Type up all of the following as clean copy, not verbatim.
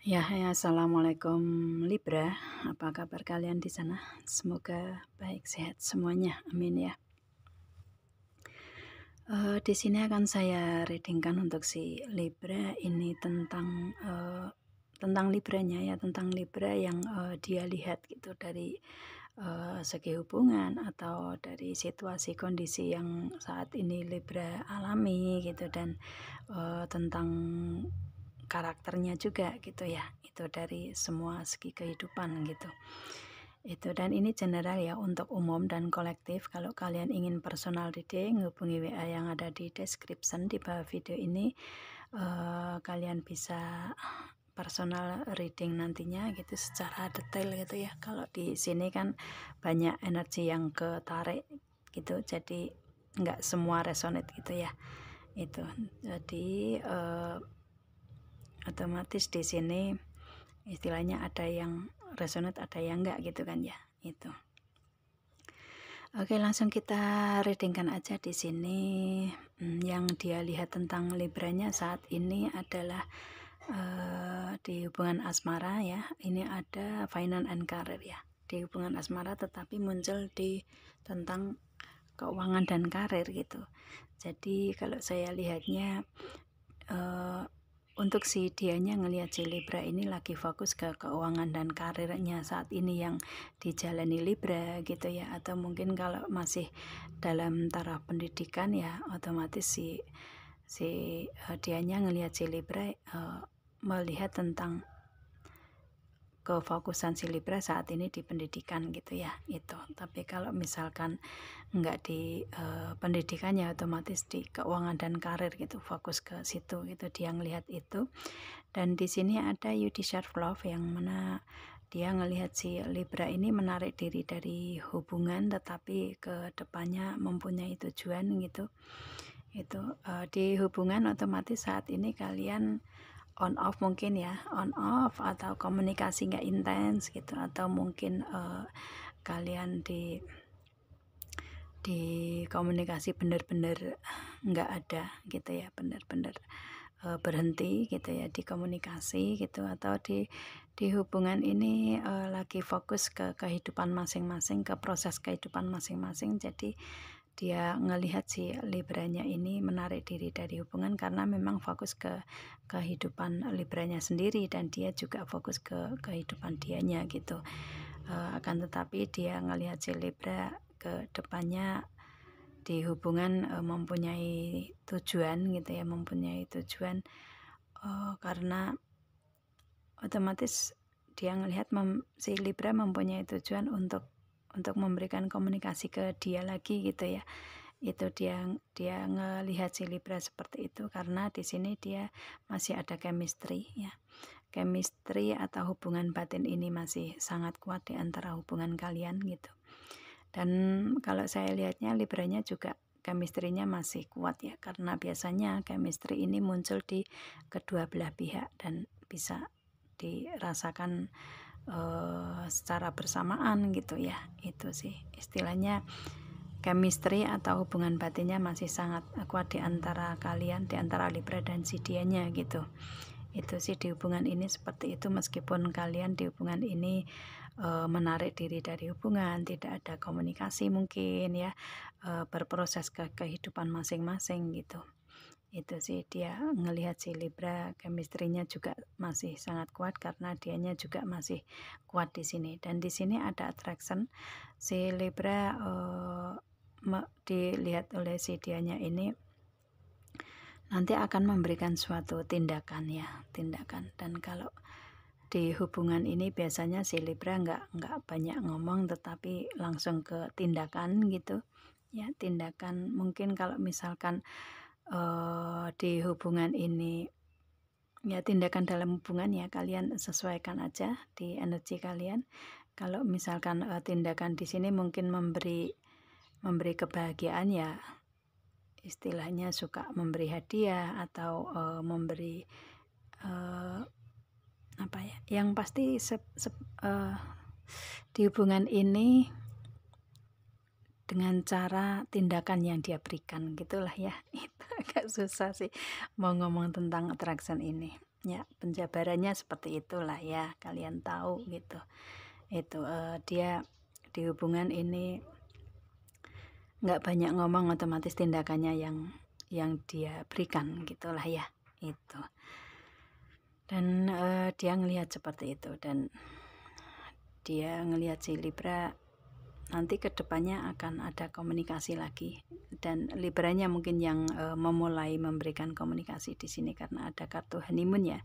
Ya, assalamualaikum Libra. Apa kabar kalian di sana? Semoga baik sehat semuanya. Amin ya. Di sini akan saya readingkan untuk si Libra ini tentang Libranya ya, tentang Libra yang dia lihat gitu dari segi hubungan atau dari situasi kondisi yang saat ini Libra alami gitu, dan tentang karakternya juga gitu ya, itu dari semua segi kehidupan gitu itu. Dan ini general ya, untuk umum dan kolektif. Kalau kalian ingin personal reading, hubungi WA yang ada di description di bawah video ini. Kalian bisa personal reading nantinya gitu secara detail gitu ya. Kalau di sini kan banyak energi yang ketarik gitu, jadi nggak semua resonate gitu ya. Itu jadi otomatis di sini istilahnya ada yang resonate, ada yang enggak gitu kan ya. Itu. Oke, langsung kita readingkan aja di sini. Yang dia lihat tentang Libranya saat ini adalah di hubungan asmara ya. Ini ada finance and career ya. Di hubungan asmara tetapi muncul di tentang keuangan dan karir gitu. Jadi kalau saya lihatnya untuk si dianya ngelihat si Libra ini lagi fokus ke keuangan dan karirnya saat ini yang dijalani Libra gitu ya. Atau mungkin kalau masih dalam taraf pendidikan ya, otomatis si dianya ngelihat si Libra melihat tentang kefokusan si Libra saat ini di pendidikan gitu ya. Itu. Tapi kalau misalkan enggak di pendidikan ya, otomatis di keuangan dan karir gitu, fokus ke situ gitu, dia ngelihat itu. Dan di sini ada You Deserve Love, yang mana dia ngelihat si Libra ini menarik diri dari hubungan tetapi ke depannya mempunyai tujuan gitu. Itu di hubungan otomatis saat ini kalian on off mungkin ya, on off atau komunikasi nggak intens gitu, atau mungkin kalian di komunikasi bener-bener nggak ada gitu ya, bener-bener berhenti gitu ya di komunikasi gitu, atau di hubungan ini lagi fokus ke kehidupan masing-masing, ke proses kehidupan masing-masing. Jadi dia ngelihat si Libranya ini menarik diri dari hubungan karena memang fokus ke kehidupan Libranya sendiri, dan dia juga fokus ke kehidupan dianya gitu. Akan tetapi dia ngelihat si Libra ke depannya di hubungan mempunyai tujuan gitu ya, mempunyai tujuan karena otomatis dia ngelihat si Libra mempunyai tujuan untuk memberikan komunikasi ke dia lagi gitu ya. Itu dia ngelihat si Libra seperti itu karena di sini dia masih ada chemistry ya. Chemistry atau hubungan batin ini masih sangat kuat di antara hubungan kalian gitu. Dan kalau saya lihatnya Libranya juga chemistry-nya masih kuat ya, karena biasanya chemistry ini muncul di kedua belah pihak dan bisa dirasakan secara bersamaan gitu ya. Itu sih istilahnya, chemistry atau hubungan batinnya masih sangat kuat di antara kalian, di antara Libra dan si dianya gitu. Itu sih di hubungan ini seperti itu, meskipun kalian di hubungan ini menarik diri dari hubungan, tidak ada komunikasi mungkin ya, berproses ke kehidupan masing-masing gitu. Itu sih dia ngelihat si Libra chemistry-nya juga masih sangat kuat karena dianya juga masih kuat di sini. Dan di sini ada attraction, si Libra dilihat oleh si dianya ini nanti akan memberikan suatu tindakan ya, tindakan. Dan kalau di hubungan ini biasanya si Libra nggak banyak ngomong tetapi langsung ke tindakan gitu ya, tindakan. Mungkin kalau misalkan di hubungan ini ya, tindakan dalam hubungan ya, kalian sesuaikan aja di energi kalian. Kalau misalkan tindakan di sini mungkin memberi kebahagiaan ya, istilahnya suka memberi hadiah atau memberi apa ya, yang pasti di hubungan ini dengan cara tindakan yang dia berikan gitulah ya. Itu agak susah sih mau ngomong tentang attraction ini. Ya, penjabarannya seperti itulah ya, kalian tahu gitu. Itu dia di hubungan ini nggak banyak ngomong, otomatis tindakannya yang dia berikan gitulah ya, itu. Dan dia ngelihat seperti itu, dan dia ngelihat si Libra nanti kedepannya akan ada komunikasi lagi, dan Libranya mungkin yang memulai memberikan komunikasi di sini karena ada kartu honeymoon ya.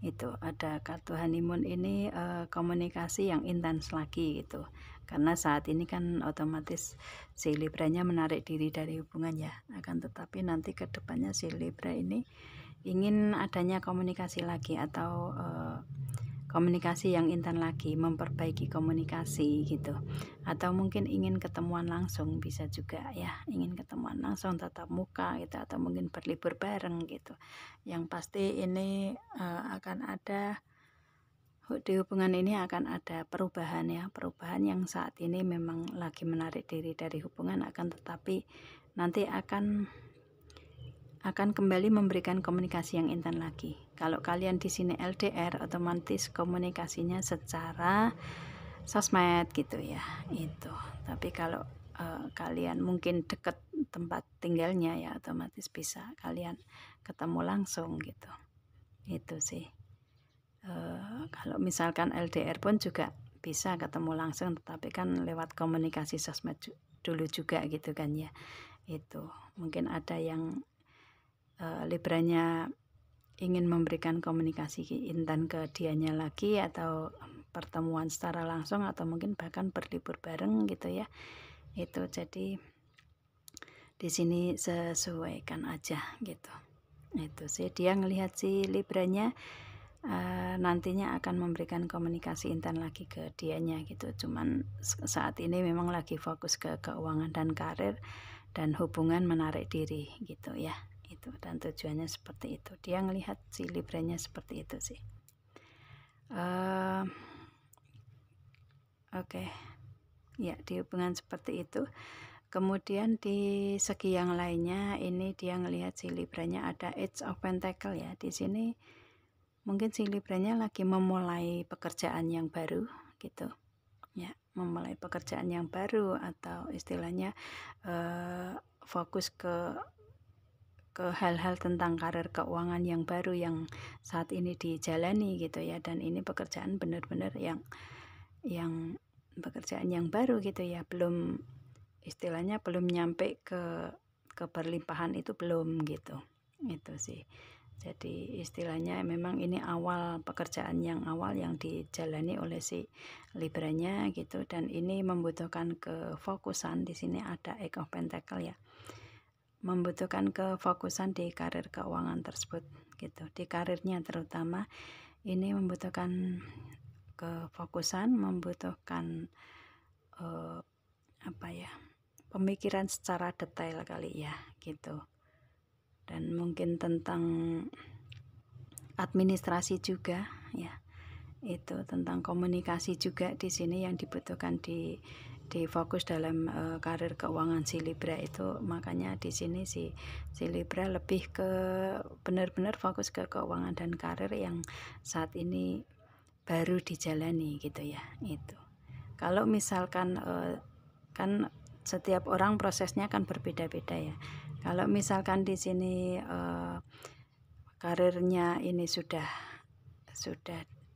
Itu ada kartu honeymoon ini komunikasi yang intens lagi gitu, karena saat ini kan otomatis si Libranya menarik diri dari hubungan ya, akan tetapi nanti kedepannya si Libra ini ingin adanya komunikasi lagi, atau komunikasi yang intens lagi, memperbaiki komunikasi gitu, atau mungkin ingin ketemuan langsung, bisa juga ya, ingin ketemuan langsung tatap muka gitu, atau mungkin berlibur bareng gitu. Yang pasti ini akan ada di hubungan ini, akan ada perubahan ya, perubahan yang saat ini memang lagi menarik diri dari hubungan, akan tetapi nanti akan kembali memberikan komunikasi yang intens lagi. Kalau kalian di sini LDR, otomatis komunikasinya secara sosmed gitu ya, itu. Tapi kalau kalian mungkin dekat tempat tinggalnya ya, otomatis bisa kalian ketemu langsung gitu. Itu sih. Kalau misalkan LDR pun juga bisa ketemu langsung, tetapi kan lewat komunikasi sosmed dulu juga gitu kan ya. Itu mungkin ada yang Libranya ingin memberikan komunikasi intens ke dianya lagi, atau pertemuan secara langsung, atau mungkin bahkan berlibur bareng gitu ya. Itu jadi di sini sesuaikan aja gitu. Itu sih, dia ngelihat si Libranya nantinya akan memberikan komunikasi intens lagi ke dianya gitu. Cuman saat ini memang lagi fokus ke keuangan dan karir, dan hubungan menarik diri gitu ya. Itu, dan tujuannya seperti itu. Dia ngelihat si Libranya seperti itu sih. Oke. Ya, di hubungan seperti itu. Kemudian di segi yang lainnya, ini dia ngelihat si Libranya ada Eight of Pentacle ya. Di sini mungkin si Libranya lagi memulai pekerjaan yang baru gitu ya, memulai pekerjaan yang baru, atau istilahnya fokus ke hal-hal tentang karir keuangan yang baru yang saat ini dijalani gitu ya. Dan ini pekerjaan benar-benar yang pekerjaan yang baru gitu ya, belum, istilahnya belum nyampe ke berlimpahan, itu belum gitu. Itu sih. Jadi istilahnya memang ini awal pekerjaan yang awal yang dijalani oleh si Libranya gitu, dan ini membutuhkan kefokusan. Di sini ada Eight of Pentacle ya, membutuhkan kefokusan di karir keuangan tersebut gitu. Di karirnya terutama ini membutuhkan kefokusan, membutuhkan pemikiran secara detail kali ya gitu. Dan mungkin tentang administrasi juga ya, itu tentang komunikasi juga di sini yang dibutuhkan di fokus dalam karir keuangan si Libra itu. Makanya di sini si Libra lebih ke benar-benar fokus ke keuangan dan karir yang saat ini baru dijalani gitu ya. Itu kalau misalkan kan setiap orang prosesnya kan berbeda-beda ya. Kalau misalkan di sini karirnya ini sudah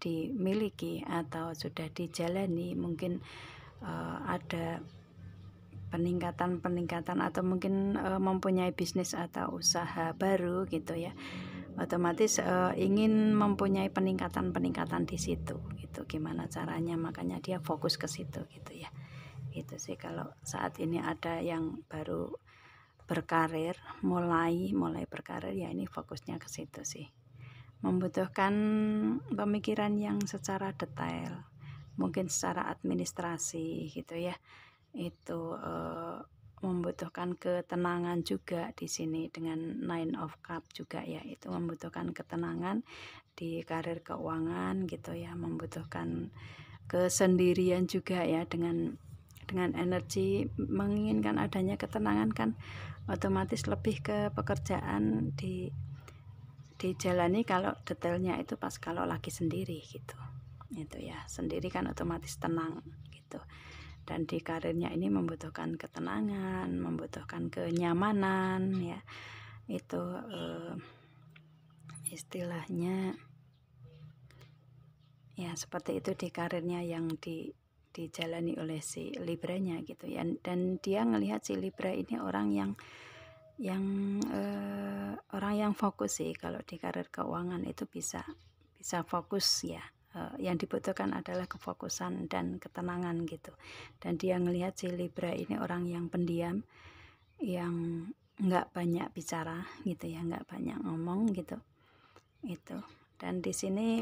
dimiliki atau sudah dijalani, mungkin ada peningkatan atau mungkin mempunyai bisnis atau usaha baru gitu ya, otomatis ingin mempunyai peningkatan di situ gitu. Gimana caranya, makanya dia fokus ke situ gitu ya. Itu sih, kalau saat ini ada yang baru berkarir, mulai berkarir ya, ini fokusnya ke situ sih. Membutuhkan pemikiran yang secara detail, mungkin secara administrasi gitu ya. Itu membutuhkan ketenangan juga di sini dengan Nine of Cups juga ya. Itu membutuhkan ketenangan di karir keuangan gitu ya, membutuhkan kesendirian juga ya, dengan energi menginginkan adanya ketenangan kan, otomatis lebih ke pekerjaan dijalani kalau detailnya itu pas kalau lagi sendiri gitu. Itu ya, sendiri kan otomatis tenang gitu. Dan di karirnya ini membutuhkan ketenangan, membutuhkan kenyamanan ya. Itu istilahnya ya seperti itu di karirnya yang dijalani oleh si Libranya gitu ya. Dan dia ngelihat si Libra ini orang yang orang yang fokus sih. Kalau di karir keuangan itu bisa fokus ya. Yang dibutuhkan adalah kefokusan dan ketenangan gitu. Dan dia ngelihat si Libra ini orang yang pendiam, yang nggak banyak bicara gitu ya, nggak banyak ngomong gitu. Itu. Dan di sini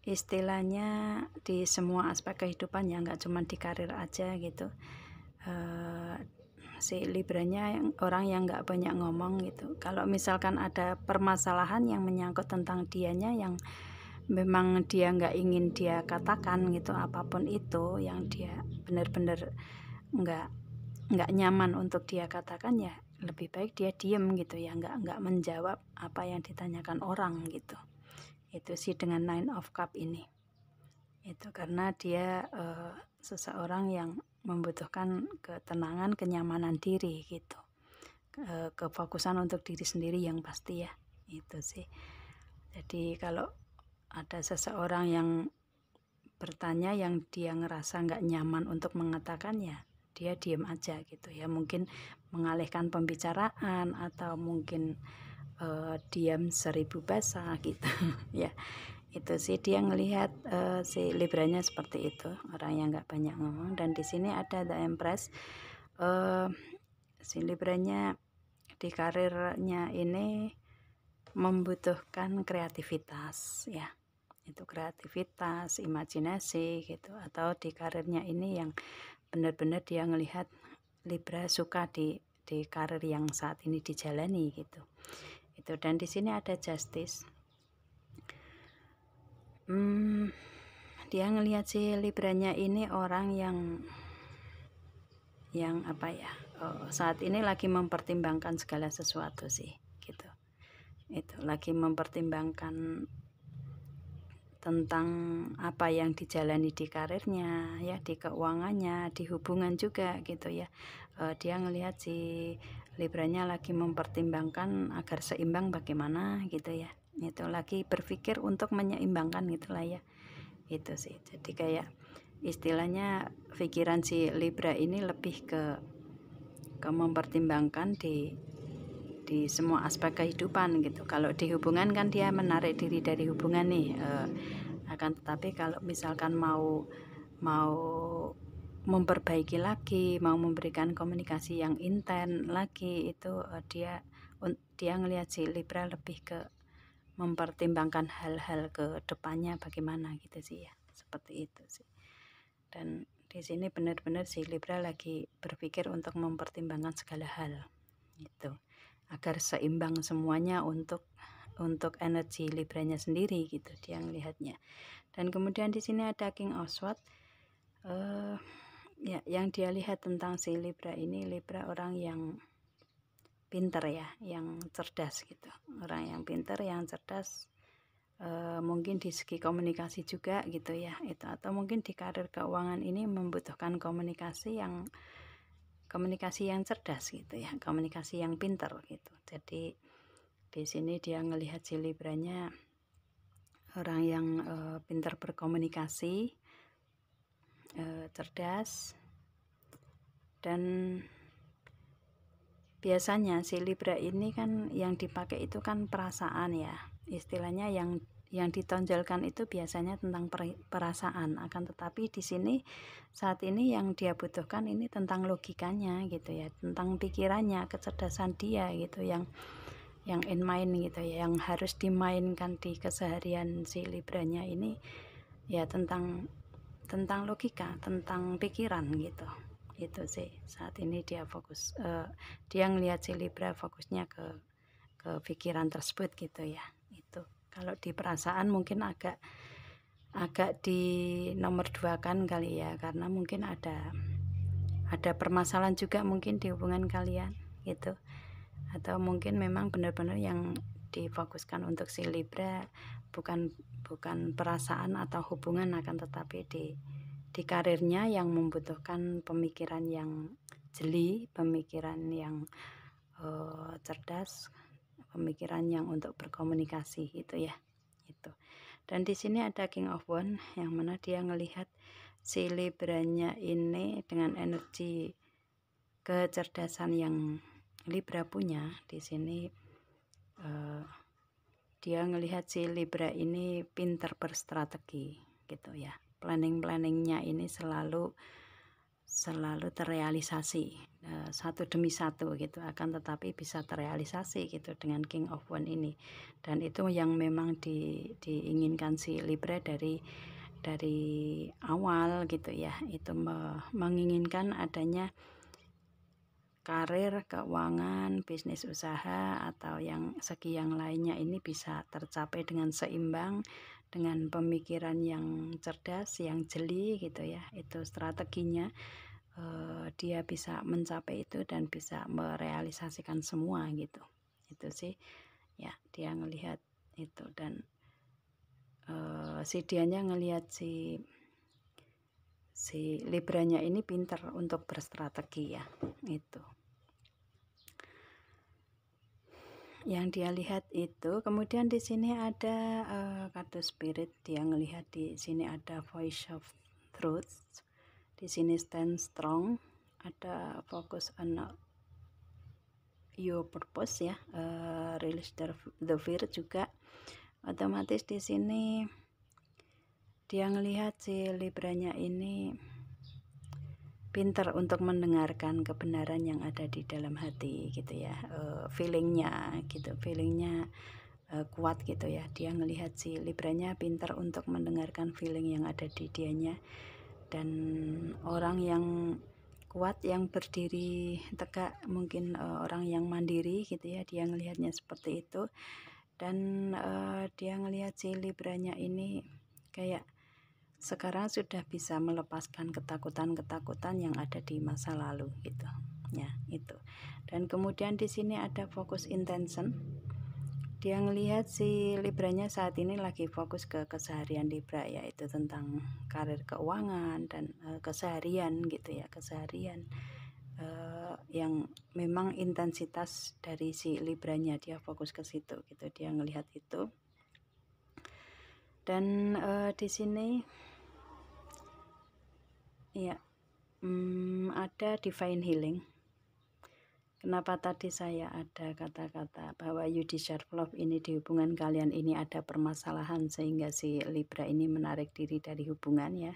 istilahnya di semua aspek kehidupan ya, nggak cuma di karir aja gitu. Si Libranya orang yang nggak banyak ngomong gitu. Kalau misalkan ada permasalahan yang menyangkut tentang dianya yang memang dia nggak ingin dia katakan gitu, apapun itu yang dia benar-benar nggak nyaman untuk dia katakan, ya lebih baik dia diem gitu ya, nggak menjawab apa yang ditanyakan orang gitu. Itu sih dengan Nine of Cup ini. Itu karena dia seseorang yang membutuhkan ketenangan, kenyamanan diri gitu, kefokusan untuk diri sendiri yang pasti ya. Itu sih. Jadi kalau ada seseorang yang bertanya yang dia ngerasa nggak nyaman untuk mengatakan, ya dia diem aja gitu ya, mungkin mengalihkan pembicaraan atau mungkin diam 1000 bahasa gitu ya. Itu sih dia ngelihat si Libranya seperti itu, orang yang nggak banyak ngomong. Dan di sini ada The Empress. Si Libranya di karirnya ini membutuhkan kreativitas ya. Itu kreativitas, imajinasi gitu. Atau di karirnya ini yang benar-benar dia ngelihat Libra suka di karir yang saat ini dijalani gitu. Itu. Dan di sini ada Justice. Dia ngelihat si Libranya ini orang yang apa ya, saat ini lagi mempertimbangkan segala sesuatu sih gitu. Itu lagi mempertimbangkan tentang apa yang dijalani di karirnya ya, di keuangannya, di hubungan juga gitu ya. Dia ngelihat si Libranya lagi mempertimbangkan agar seimbang bagaimana gitu ya. Itu lagi berpikir untuk menyeimbangkan gitulah ya. Itu sih. Jadi kayak istilahnya pikiran si Libra ini lebih ke mempertimbangkan di semua aspek kehidupan gitu. Kalau di hubungan kan dia menarik diri dari hubungan nih, akan tetapi kalau misalkan mau memperbaiki lagi, mau memberikan komunikasi yang intens lagi, itu dia ngelihat si Libra lebih ke mempertimbangkan hal-hal ke depannya bagaimana gitu sih ya, seperti itu sih. Dan di sini benar-benar si Libra lagi berpikir untuk mempertimbangkan segala hal gitu, agar seimbang semuanya untuk energi Libranya sendiri gitu dia ngelihatnya. Dan kemudian di sini ada King of Swords. Ya, yang dia lihat tentang si Libra ini, Libra orang yang pinter ya, yang cerdas gitu, orang yang pinter, yang cerdas, mungkin di segi komunikasi juga gitu ya. Itu atau mungkin di karir keuangan ini membutuhkan komunikasi yang cerdas gitu ya, komunikasi yang pintar gitu. Jadi di sini dia ngelihat si Libranya orang yang pintar berkomunikasi, cerdas, dan biasanya si Libra ini kan yang dipakai itu kan perasaan ya, istilahnya yang ditonjolkan itu biasanya tentang perasaan. Akan tetapi di sini saat ini yang dia butuhkan ini tentang logikanya gitu ya, tentang pikirannya, kecerdasan dia gitu, yang in mind gitu ya, yang harus dimainkan di keseharian si Libranya ini ya, tentang logika, tentang pikiran gitu. Itu sih saat ini dia fokus, dia ngelihat si Libra fokusnya ke pikiran tersebut gitu ya. Itu kalau di perasaan mungkin agak di nomor 2 kan kali ya, karena mungkin ada permasalahan juga mungkin di hubungan kalian gitu, atau mungkin memang benar-benar yang difokuskan untuk si Libra bukan perasaan atau hubungan, akan tetapi di karirnya yang membutuhkan pemikiran yang jeli, pemikiran yang cerdas, pemikiran yang untuk berkomunikasi gitu ya. Itu. Dan di sini ada King of Wands yang mana dia ngelihat si Libranya ini dengan energi kecerdasan yang Libra punya. Di sini dia ngelihat si Libra ini pintar berstrategi gitu ya. Planningnya ini selalu terrealisasi satu demi satu gitu, akan tetapi bisa terrealisasi gitu dengan King of Wands ini. Dan itu yang memang diinginkan si Libra dari awal gitu ya. Itu menginginkan adanya karir, keuangan, bisnis usaha, atau yang segi yang lainnya ini bisa tercapai dengan seimbang, dengan pemikiran yang cerdas, yang jeli gitu ya. Itu strateginya, dia bisa mencapai itu dan bisa merealisasikan semua gitu. Itu sih ya, dia ngelihat itu. Dan si dianya ngelihat si Libranya ini pintar untuk berstrategi ya. Itu yang dia lihat itu. Kemudian di sini ada kartu spirit, dia ngelihat di sini ada voice of truth, di sini stand strong, ada focus on your purpose ya, release the fear juga. Otomatis di sini dia ngelihat si Libranya ini pintar untuk mendengarkan kebenaran yang ada di dalam hati gitu ya. Feelingnya kuat gitu ya. Dia ngelihat si Libranya pintar untuk mendengarkan feeling yang ada di dianya, dan orang yang kuat, yang berdiri tegak, mungkin orang yang mandiri gitu ya. Dia ngelihatnya seperti itu. Dan dia ngelihat si Libranya ini kayak sekarang sudah bisa melepaskan ketakutan yang ada di masa lalu gitu ya. Itu. Dan kemudian di sini ada focus intention. Dia ngelihat si Libranya saat ini lagi fokus ke keseharian Libra, yaitu tentang karir, keuangan, dan keseharian gitu ya. Keseharian yang memang intensitas dari si Libranya, dia fokus ke situ gitu. Dia ngelihat itu. Dan di sini ya, ada divine healing. Kenapa tadi saya ada kata-kata bahwa you deserve love, ini di hubungan kalian ini ada permasalahan sehingga si Libra ini menarik diri dari hubungan ya.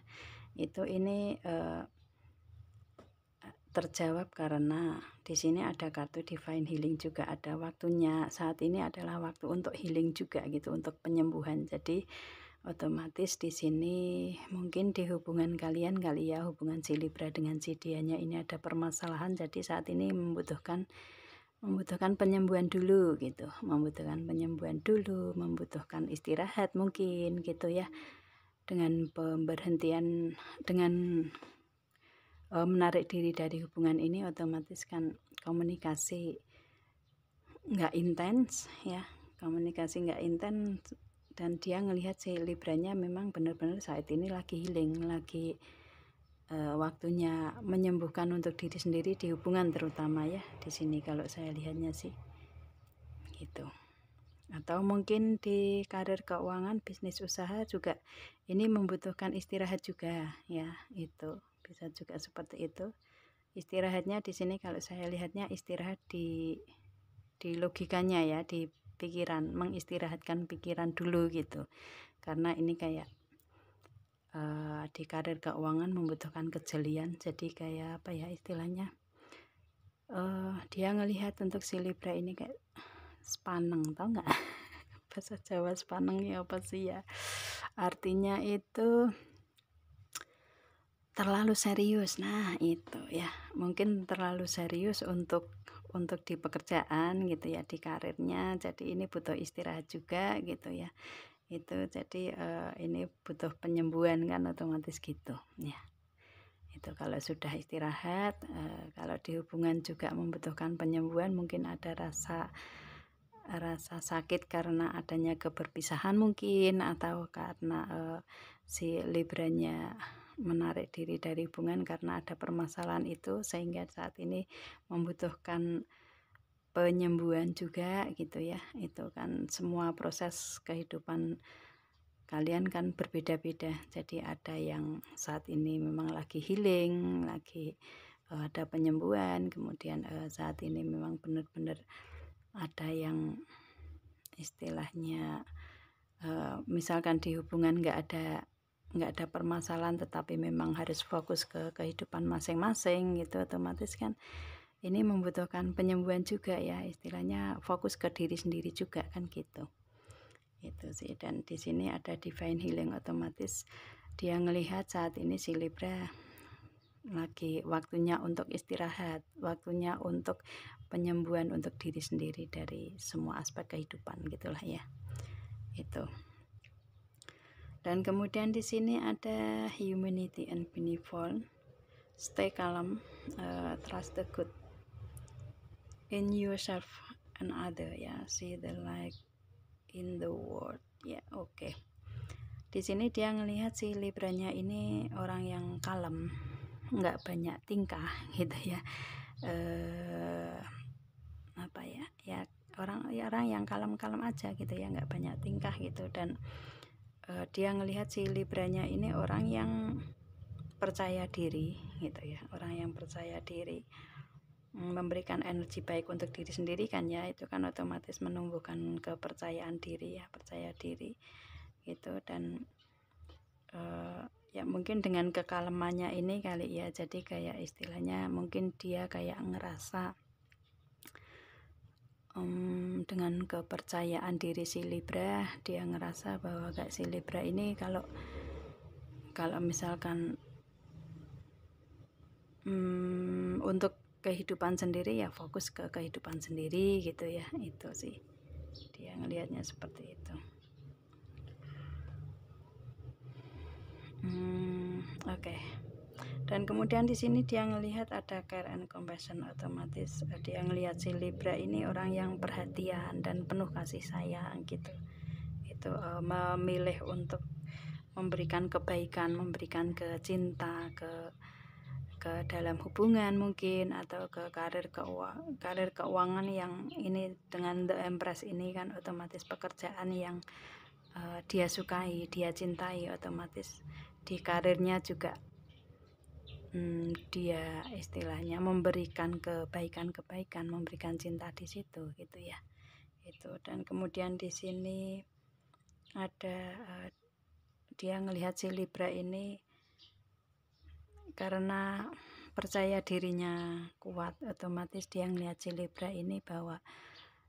Itu ini terjawab karena di sini ada kartu divine healing juga. Ada waktunya, saat ini adalah waktu untuk healing juga gitu, untuk penyembuhan. Jadi otomatis di sini mungkin di hubungan kalian kali ya, hubungan si Libra dengan si dianya ini ada permasalahan. Jadi saat ini membutuhkan penyembuhan dulu gitu, membutuhkan istirahat mungkin gitu ya. Dengan pemberhentian, dengan menarik diri dari hubungan ini, otomatis kan komunikasi nggak intens ya, dan dia ngelihat si Libranya memang benar-benar saat ini lagi healing, lagi waktunya menyembuhkan untuk diri sendiri di hubungan terutama ya. Di sini kalau saya lihatnya sih gitu. Atau mungkin di karir, keuangan, bisnis usaha juga ini membutuhkan istirahat juga ya. Itu bisa juga seperti itu. Istirahatnya di sini kalau saya lihatnya istirahat di logikanya ya, di pikiran, mengistirahatkan pikiran dulu gitu. Karena ini kayak di karir, keuangan membutuhkan kejelian. Jadi kayak apa ya istilahnya, dia ngelihat untuk si Libra ini kayak sepaneng, tau nggak? Bahasa Jawa sepaneng ya apa sih ya, artinya itu terlalu serius. Nah itu ya, mungkin terlalu serius untuk di pekerjaan gitu ya, di karirnya. Jadi ini butuh istirahat juga gitu ya. Itu jadi ini butuh penyembuhan kan, otomatis gitu ya. Itu kalau sudah istirahat. Kalau di hubungan juga membutuhkan penyembuhan, mungkin ada rasa rasa sakit karena adanya keberpisahan mungkin, atau karena si Libranya menarik diri dari hubungan karena ada permasalahan itu, sehingga saat ini membutuhkan penyembuhan juga gitu ya. Itu kan semua proses kehidupan kalian kan berbeda-beda, jadi ada yang saat ini memang lagi healing, lagi ada penyembuhan, kemudian saat ini memang benar-benar ada yang istilahnya misalkan di hubungan nggak ada permasalahan, tetapi memang harus fokus ke kehidupan masing-masing gitu, otomatis kan ini membutuhkan penyembuhan juga ya, istilahnya fokus ke diri sendiri juga kan gitu. Itu sih. Dan di sini ada divine healing, otomatis dia ngelihat saat ini si Libra lagi waktunya untuk istirahat, waktunya untuk penyembuhan untuk diri sendiri dari semua aspek kehidupan gitulah ya. Itu. Dan kemudian di sini ada humanity and benevolence, stay calm, trust the good in yourself and other ya, see the light in the world ya. Oke. Di sini dia ngelihat si Libranya ini orang yang kalem, nggak banyak tingkah gitu ya. Apa ya, ya orang yang kalem-kalem aja gitu ya, nggak banyak tingkah gitu. Dan dia ngelihat si Libranya ini orang yang percaya diri gitu ya, orang yang percaya diri, memberikan energi baik untuk diri sendiri kan ya, itu kan otomatis menumbuhkan kepercayaan diri ya, percaya diri gitu. Dan ya mungkin dengan kekalemannya ini kali ya, jadi kayak istilahnya mungkin dia kayak ngerasa dengan kepercayaan diri si Libra, dia ngerasa bahwa kayak si Libra ini kalau misalkan untuk kehidupan sendiri ya fokus ke kehidupan sendiri gitu ya. Itu sih dia ngelihatnya seperti itu. Oke. Dan kemudian di sini dia ngelihat ada care and compassion, otomatis dia ngelihat si Libra ini orang yang perhatian dan penuh kasih sayang gitu. Itu memilih untuk memberikan kebaikan, memberikan ke cinta, ke dalam hubungan mungkin, atau ke karir keuangan yang ini dengan The Empress ini kan otomatis pekerjaan yang dia sukai, dia cintai, otomatis di karirnya juga dia istilahnya memberikan kebaikan, memberikan cinta di situ gitu ya. Itu. Dan kemudian di sini ada dia ngelihat si Libra ini karena percaya dirinya kuat, otomatis dia ngelihat si Libra ini bahwa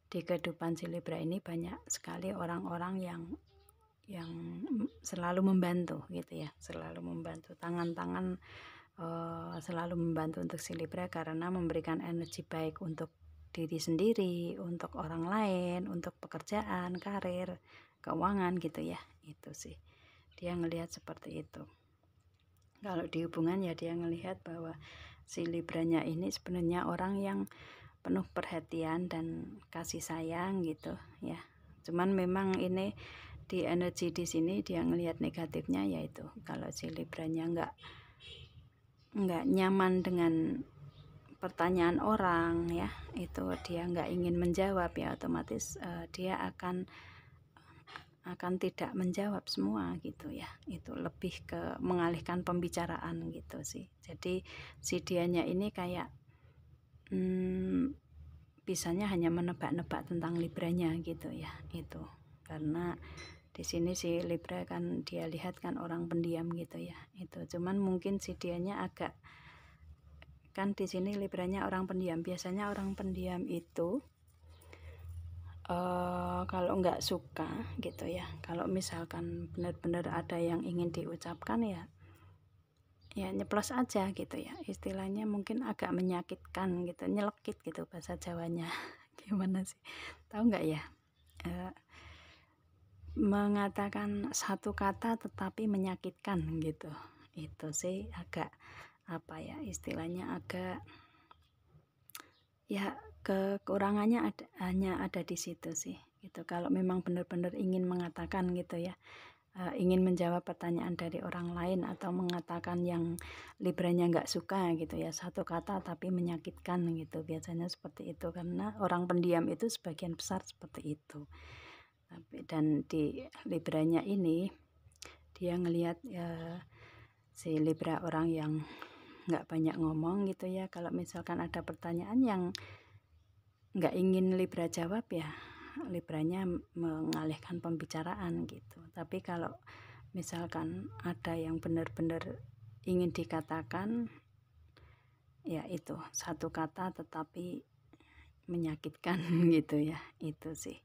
di kehidupan si Libra ini banyak sekali orang-orang yang selalu membantu gitu ya, selalu membantu, tangan-tangan selalu membantu untuk si Libra karena memberikan energi baik untuk diri sendiri, untuk orang lain, untuk pekerjaan, karir, keuangan gitu ya. Itu sih dia ngelihat seperti itu. Kalau di hubungan ya dia ngelihat bahwa si Libranya ini sebenarnya orang yang penuh perhatian dan kasih sayang gitu ya. Cuman memang ini di energi di sini dia ngelihat negatifnya, yaitu kalau si Libranya nggak nyaman dengan pertanyaan orang ya, itu dia nggak ingin menjawab ya, otomatis dia akan tidak menjawab semua gitu ya. Itu lebih ke mengalihkan pembicaraan gitu sih. Jadi si dianya ini kayak bisanya hanya menebak-nebak tentang Libranya gitu ya. Itu karena di sini si Libra kan dia lihat kan orang pendiam gitu ya. Itu cuman mungkin si dianya agak, kan di sini Libranya orang pendiam. Biasanya orang pendiam itu kalau nggak suka gitu ya, kalau misalkan benar-benar ada yang ingin diucapkan ya nyeplos aja gitu ya, istilahnya mungkin agak menyakitkan gitu, nyelekit gitu bahasa Jawanya. Gimana sih, tahu nggak ya, mengatakan satu kata tetapi menyakitkan gitu. Itu sih agak apa ya, istilahnya agak ya kekurangannya hanya ada di situ sih gitu. Kalau memang benar-benar ingin mengatakan gitu ya, ingin menjawab pertanyaan dari orang lain atau mengatakan yang Libranya nggak suka gitu ya, satu kata tapi menyakitkan gitu, biasanya seperti itu karena orang pendiam itu sebagian besar seperti itu. Dan di Libranya ini dia ngelihat si Libra orang yang nggak banyak ngomong gitu ya, kalau misalkan ada pertanyaan yang nggak ingin Libra jawab ya Libranya mengalihkan pembicaraan gitu. Tapi kalau misalkan ada yang benar-benar ingin dikatakan, ya itu satu kata tetapi menyakitkan gitu ya, itu sih.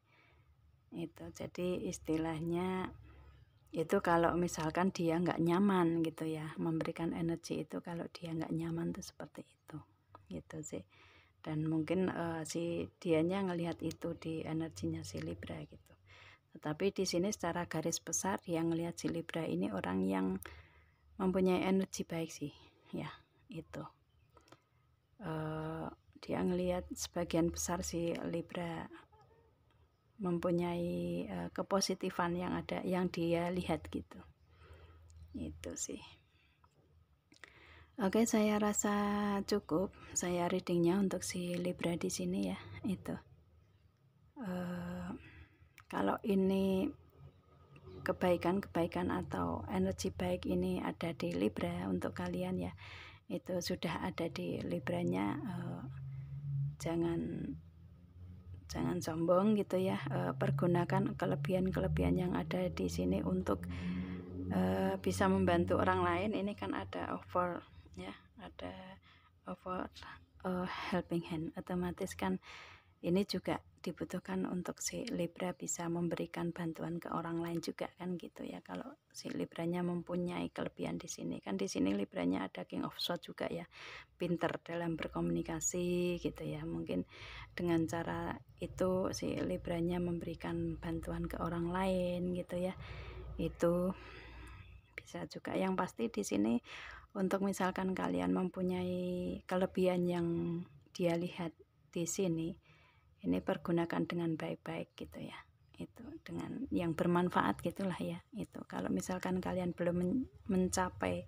Itu jadi istilahnya itu kalau misalkan dia nggak nyaman gitu ya, memberikan energi itu kalau dia nggak nyaman tuh seperti itu gitu sih. Dan mungkin si dianya ngelihat itu di energinya si Libra gitu. Tetapi di sini secara garis besar dia ngelihat si Libra ini orang yang mempunyai energi baik sih ya, itu dia ngelihat sebagian besar si Libra mempunyai kepositifan yang dia lihat gitu, itu sih. Oke, saya rasa cukup saya readingnya untuk si Libra di sini ya. Itu kalau ini kebaikan atau energi baik ini ada di Libra untuk kalian ya, itu sudah ada di Libranya. Jangan sombong gitu ya, pergunakan kelebihan yang ada di sini untuk bisa membantu orang lain. Ini kan ada offer ya, ada offer helping hand, otomatis kan ini juga dibutuhkan untuk si Libra bisa memberikan bantuan ke orang lain juga kan gitu ya. Kalau si Libranya mempunyai kelebihan di sini kan, di sini Libranya ada King of Swords juga ya, pinter dalam berkomunikasi gitu ya. Mungkin dengan cara itu si Libranya memberikan bantuan ke orang lain gitu ya, itu bisa juga. Yang pasti di sini untuk misalkan kalian mempunyai kelebihan yang dia lihat di sini, ini pergunakan dengan baik-baik gitu ya, itu dengan yang bermanfaat gitulah ya. Itu kalau misalkan kalian belum mencapai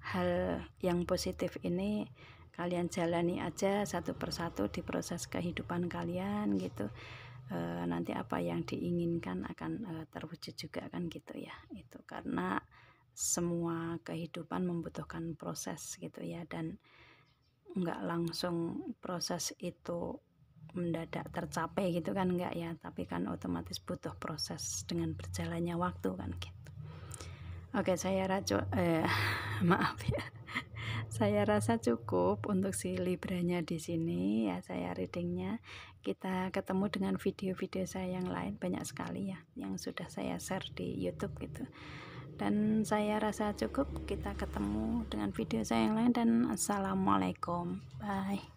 hal yang positif ini, kalian jalani aja satu persatu di proses kehidupan kalian gitu. Nanti apa yang diinginkan akan terwujud juga kan gitu ya. Itu karena semua kehidupan membutuhkan proses gitu ya, dan nggak langsung proses itu mendadak tercapai gitu kan, enggak ya, tapi kan otomatis butuh proses dengan berjalannya waktu kan gitu. Oke, saya maaf ya, saya rasa cukup untuk si Libranya di sini ya, saya readingnya. Kita ketemu dengan video-video saya yang lain, banyak sekali ya yang sudah saya share di YouTube gitu. Dan saya rasa cukup, kita ketemu dengan video saya yang lain, dan assalamualaikum, bye.